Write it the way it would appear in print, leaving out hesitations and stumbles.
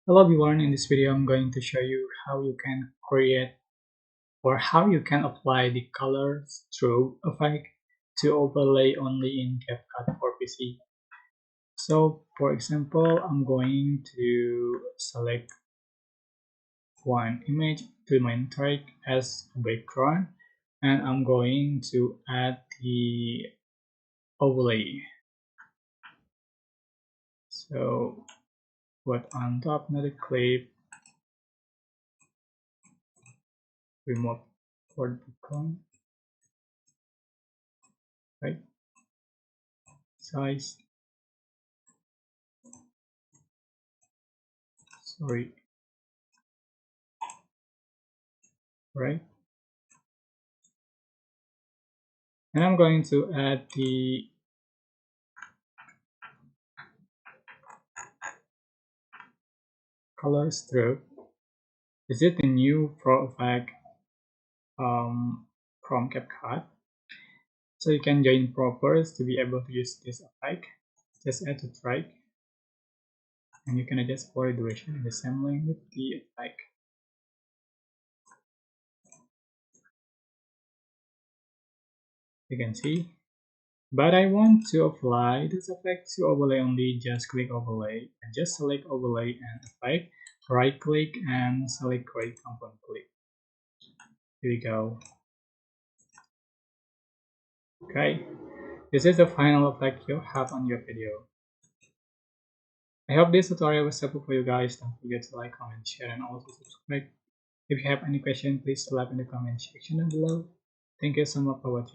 Hello everyone, in this video I'm going to show you how you can create or how you can apply the color strobe effect to overlay only in CapCut for PC. So for example, I'm going to select one image to my track as a background and I'm going to add the overlay. So put on top another clip, remove for the background, right? Size, sorry, right? And I'm going to add the color strobe. Is it the new pro effect from CapCut? So you can join properties to be able to use this effect. Just add to track and you can adjust for duration and the same link with the effect. You can see. But I want to apply this effect to overlay only. Just click overlay and just select overlay and effect. Right click and select create component click. Here we go. Okay, this is the final effect you have on your video. I hope this tutorial was helpful for you guys. Don't forget to like, comment, share, and also subscribe. If you have any question, please leave in the comment section down below. Thank you so much for watching.